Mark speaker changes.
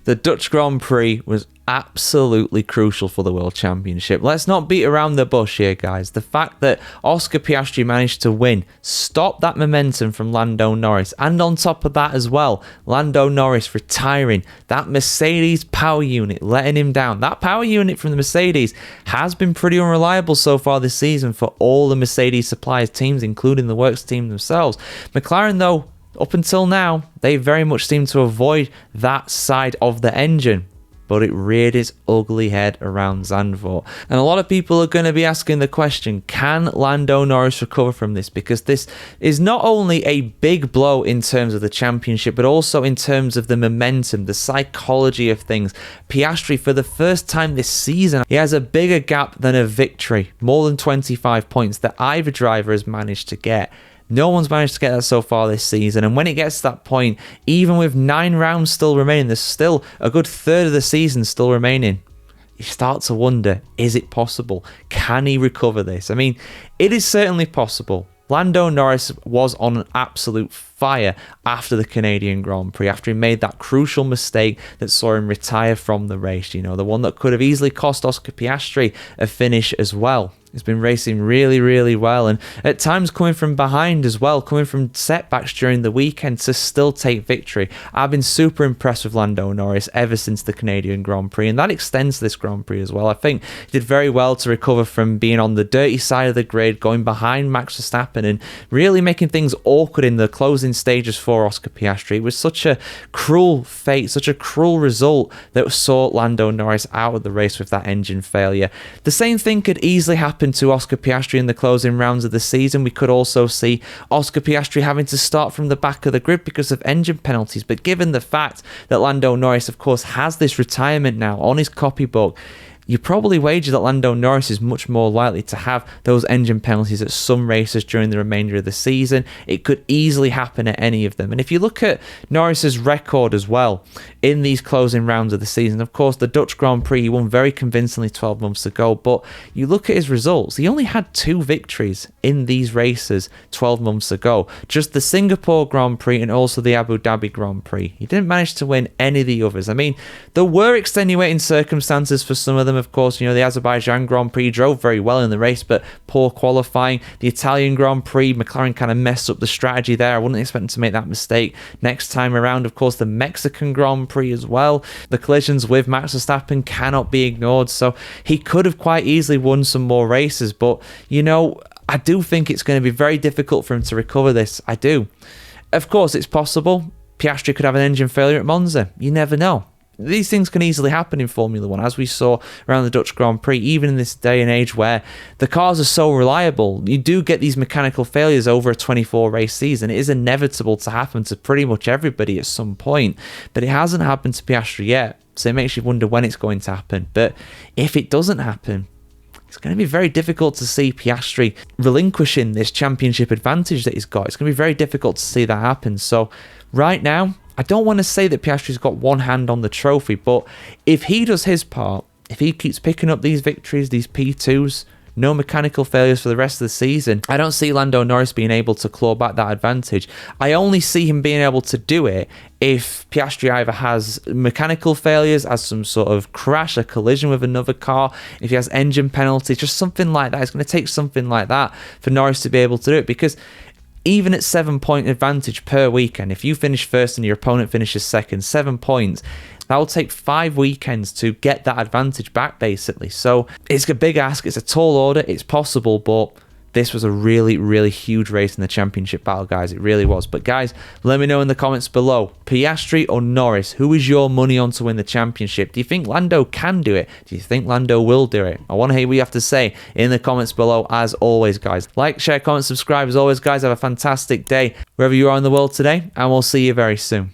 Speaker 1: The Dutch Grand Prix was absolutely crucial for the World Championship. Let's not beat around the bush here, guys. The fact that Oscar Piastri managed to win stopped that momentum from Lando Norris. And on top of that as well, Lando Norris retiring. That Mercedes power unit letting him down. That power unit from the Mercedes has been pretty unreliable so far this season for all the Mercedes suppliers teams, including the works team themselves. McLaren, though, up until now, they very much seem to avoid that side of the engine. But it reared its ugly head around Zandvoort. And a lot of people are going to be asking the question, can Lando Norris recover from this? Because this is not only a big blow in terms of the championship, but also in terms of the momentum, the psychology of things. Piastri, for the first time this season, he has a bigger gap than a victory, more than 25 points that either driver has managed to get. No one's managed to get that so far this season, and when it gets to that point, even with 9 rounds still remaining, there's still a good third of the season still remaining. You start to wonder, is it possible? Can he recover this? I mean, it is certainly possible. Lando Norris was on an absolute fire after the Canadian Grand Prix, after he made that crucial mistake that saw him retire from the race, you know, the one that could have easily cost Oscar Piastri a finish as well. He's been racing really, really well, and at times coming from behind as well, coming from setbacks during the weekend to still take victory. I've been super impressed with Lando Norris ever since the Canadian Grand Prix, and that extends to this Grand Prix as well. I think he did very well to recover from being on the dirty side of the grid, going behind Max Verstappen, and really making things awkward in the closing stages for Oscar Piastri. It was such a cruel fate, such a cruel result that saw Lando Norris out of the race with that engine failure. The same thing could easily happen to Oscar Piastri in the closing rounds of the season. We could also see Oscar Piastri having to start from the back of the grid because of engine penalties. But given the fact that Lando Norris, of course, has this retirement now on his copybook, you probably wager that Lando Norris is much more likely to have those engine penalties at some races during the remainder of the season. It could easily happen at any of them. And if you look at Norris's record as well in these closing rounds of the season, of course, the Dutch Grand Prix, he won very convincingly 12 months ago, but you look at his results, he only had 2 victories in these races 12 months ago. Just the Singapore Grand Prix and also the Abu Dhabi Grand Prix. He didn't manage to win any of the others. I mean, there were extenuating circumstances for some of them. Of course, you know, the Azerbaijan Grand Prix drove very well in the race, but poor qualifying. The Italian Grand Prix, McLaren kind of messed up the strategy there. I wouldn't expect them to make that mistake next time around. Of course, the Mexican Grand Prix as well. The collisions with Max Verstappen cannot be ignored. So he could have quite easily won some more races, but, you know, I do think it's going to be very difficult for him to recover this. I do. Of course, it's possible. Piastri could have an engine failure at Monza. You never know. These things can easily happen in Formula 1, as we saw around the Dutch Grand Prix, even in this day and age where the cars are so reliable. You do get these mechanical failures over a 24-race season. It is inevitable to happen to pretty much everybody at some point, but it hasn't happened to Piastri yet, so it makes you wonder when it's going to happen. But if it doesn't happen, it's going to be very difficult to see Piastri relinquishing this championship advantage that he's got. It's going to be very difficult to see that happen. So right now, I don't want to say that Piastri's got one hand on the trophy, but if he does his part, if he keeps picking up these victories, these P2s, no mechanical failures for the rest of the season, I don't see Lando Norris being able to claw back that advantage. I only see him being able to do it if Piastri either has mechanical failures, has some sort of crash, a collision with another car, if he has engine penalties, just something like that. It's going to take something like that for Norris to be able to do it, because even at 7-point advantage per weekend, if you finish first and your opponent finishes second, 7 points, that will take 5 weekends to get that advantage back, basically. So it's a big ask, it's a tall order, it's possible, but this was a really, really huge race in the championship battle, guys. It really was. But guys, let me know in the comments below, Piastri or Norris, who is your money on to win the championship? Do you think Lando can do it? Do you think Lando will do it? I want to hear what you have to say in the comments below, as always, guys. Like, share, comment, subscribe. As always, guys, have a fantastic day wherever you are in the world today, and we'll see you very soon.